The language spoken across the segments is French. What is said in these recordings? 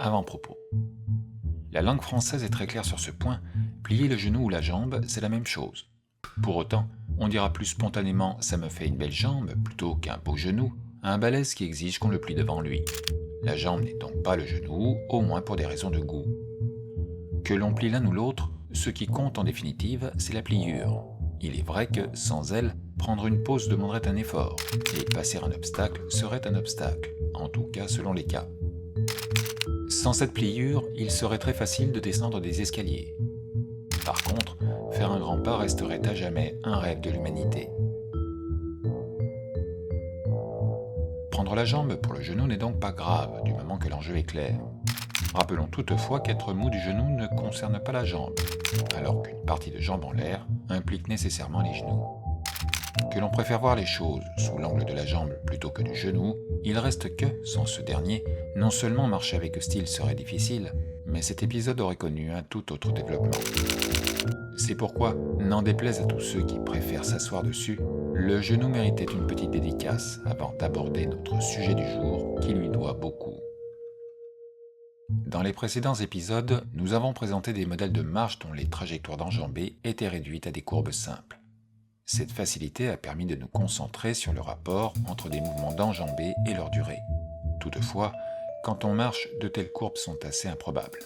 avant-propos. La langue française est très claire sur ce point, plier le genou ou la jambe, c'est la même chose. Pour autant, on dira plus spontanément « ça me fait une belle jambe » plutôt qu'un beau genou, à un balèze qui exige qu'on le plie devant lui. La jambe n'est donc pas le genou, au moins pour des raisons de goût. Que l'on plie l'un ou l'autre, ce qui compte en définitive, c'est la pliure. Il est vrai que, sans elle, prendre une pause demanderait un effort, et passer un obstacle serait un obstacle, en tout cas selon les cas. Sans cette pliure, il serait très facile de descendre des escaliers. Par contre, faire un grand pas resterait à jamais un rêve de l'humanité. Prendre la jambe pour le genou n'est donc pas grave, du moment que l'enjeu est clair. Rappelons toutefois qu'être mou du genou ne concerne pas la jambe, alors qu'une partie de jambe en l'air implique nécessairement les genoux. Que l'on préfère voir les choses sous l'angle de la jambe plutôt que du genou, il reste que, sans ce dernier, non seulement marcher avec style serait difficile, mais cet épisode aurait connu un tout autre développement. C'est pourquoi, n'en déplaise à tous ceux qui préfèrent s'asseoir dessus, le genou méritait une petite dédicace avant d'aborder notre sujet du jour qui lui doit beaucoup. Dans les précédents épisodes, nous avons présenté des modèles de marche dont les trajectoires d'enjambées étaient réduites à des courbes simples. Cette facilité a permis de nous concentrer sur le rapport entre des mouvements d'enjambées et leur durée. Toutefois, quand on marche, de telles courbes sont assez improbables.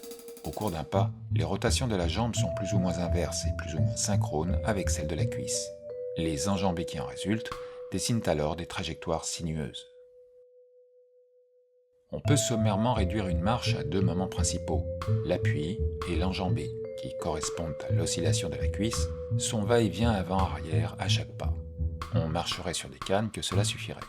Au cours d'un pas, les rotations de la jambe sont plus ou moins inverses et plus ou moins synchrones avec celles de la cuisse. Les enjambées qui en résultent dessinent alors des trajectoires sinueuses. On peut sommairement réduire une marche à deux moments principaux, l'appui et l'enjambée, qui correspondent à l'oscillation de la cuisse, son va-et-vient avant-arrière à chaque pas. On marcherait sur des cannes que cela suffirait.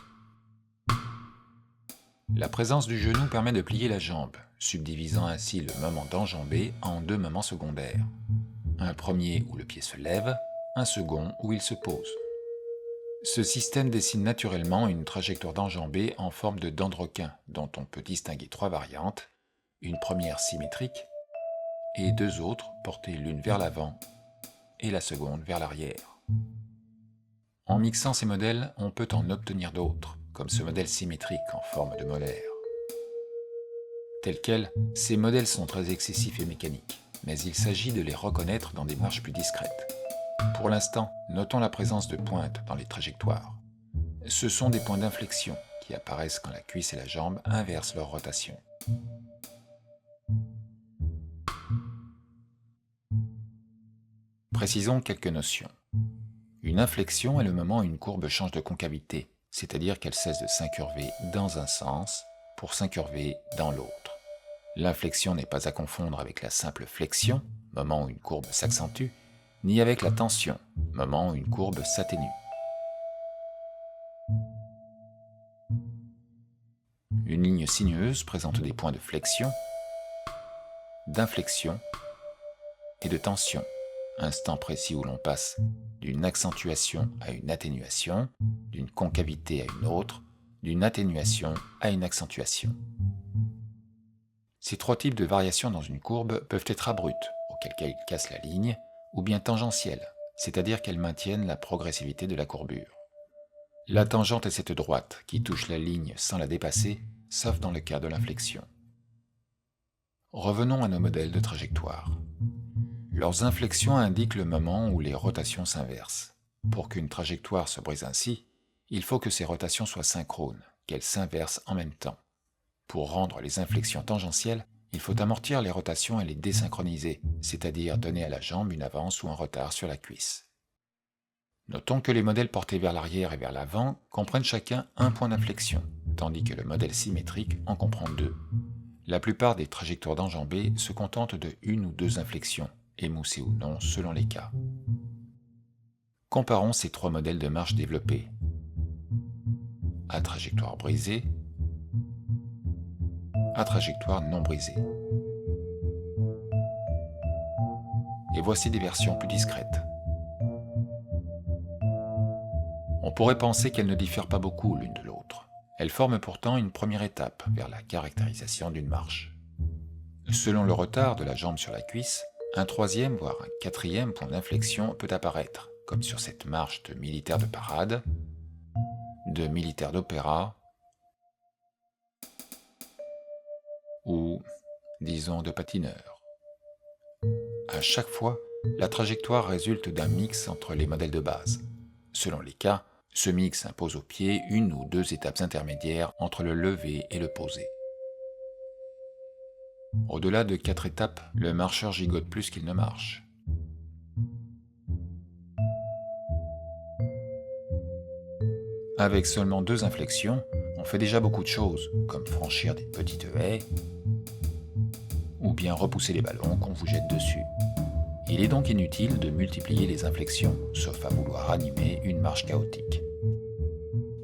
La présence du genou permet de plier la jambe, subdivisant ainsi le moment d'enjambée en deux moments secondaires. Un premier où le pied se lève, un second où il se pose. Ce système dessine naturellement une trajectoire d'enjambée en forme de dent de requin, dont on peut distinguer trois variantes, une première symétrique et deux autres portées l'une vers l'avant et la seconde vers l'arrière. En mixant ces modèles, on peut en obtenir d'autres, comme ce modèle symétrique en forme de molaire. Tels quels, ces modèles sont très excessifs et mécaniques, mais il s'agit de les reconnaître dans des marches plus discrètes. Pour l'instant, notons la présence de pointes dans les trajectoires. Ce sont des points d'inflexion qui apparaissent quand la cuisse et la jambe inversent leur rotation. Précisons quelques notions. Une inflexion est le moment où une courbe change de concavité, c'est-à-dire qu'elle cesse de s'incurver dans un sens pour s'incurver dans l'autre. L'inflexion n'est pas à confondre avec la simple flexion, moment où une courbe s'accentue, ni avec la tension, moment où une courbe s'atténue. Une ligne sinueuse présente des points de flexion, d'inflexion et de tension, instant précis où l'on passe d'une accentuation à une atténuation, d'une concavité à une autre, d'une atténuation à une accentuation. Ces trois types de variations dans une courbe peuvent être abruptes, auquel cas ils cassent la ligne, ou bien tangentielles, c'est-à-dire qu'elles maintiennent la progressivité de la courbure. La tangente est cette droite qui touche la ligne sans la dépasser, sauf dans le cas de l'inflexion. Revenons à nos modèles de trajectoire. Leurs inflexions indiquent le moment où les rotations s'inversent. Pour qu'une trajectoire se brise ainsi, il faut que ces rotations soient synchrones, qu'elles s'inversent en même temps. Pour rendre les inflexions tangentielles, il faut amortir les rotations et les désynchroniser, c'est-à-dire donner à la jambe une avance ou un retard sur la cuisse. Notons que les modèles portés vers l'arrière et vers l'avant comprennent chacun un point d'inflexion, tandis que le modèle symétrique en comprend deux. La plupart des trajectoires d'enjambées se contentent de une ou deux inflexions, émoussées ou non selon les cas. Comparons ces trois modèles de marche développés. À trajectoire brisée, à trajectoire non brisée. Et voici des versions plus discrètes. On pourrait penser qu'elles ne diffèrent pas beaucoup l'une de l'autre. Elles forment pourtant une première étape vers la caractérisation d'une marche. Selon le retard de la jambe sur la cuisse, un troisième voire un quatrième point d'inflexion peut apparaître, comme sur cette marche de militaire de parade, de militaire d'opéra ou disons de patineur. À chaque fois, la trajectoire résulte d'un mix entre les modèles de base. Selon les cas, ce mix impose au pied une ou deux étapes intermédiaires entre le levé et le posé. Au-delà de 4 étapes, le marcheur gigote plus qu'il ne marche. Avec seulement 2 inflexions, on fait déjà beaucoup de choses, comme franchir des petites haies ou bien repousser les ballons qu'on vous jette dessus. Il est donc inutile de multiplier les inflexions, sauf à vouloir animer une marche chaotique.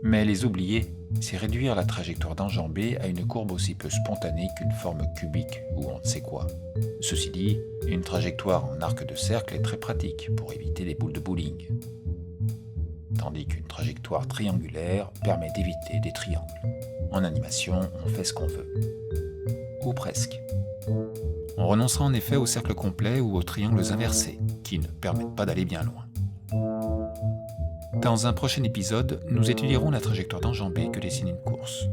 Mais les oublier, c'est réduire la trajectoire d'enjambée à une courbe aussi peu spontanée qu'une forme cubique ou on ne sait quoi. Ceci dit, une trajectoire en arc de cercle est très pratique pour éviter les boules de bowling. Tandis qu'une trajectoire triangulaire permet d'éviter des triangles. En animation, on fait ce qu'on veut. Ou presque. On renoncera en effet aux cercles complets ou aux triangles inversés, qui ne permettent pas d'aller bien loin. Dans un prochain épisode, nous étudierons la trajectoire d'enjambée que dessine une course.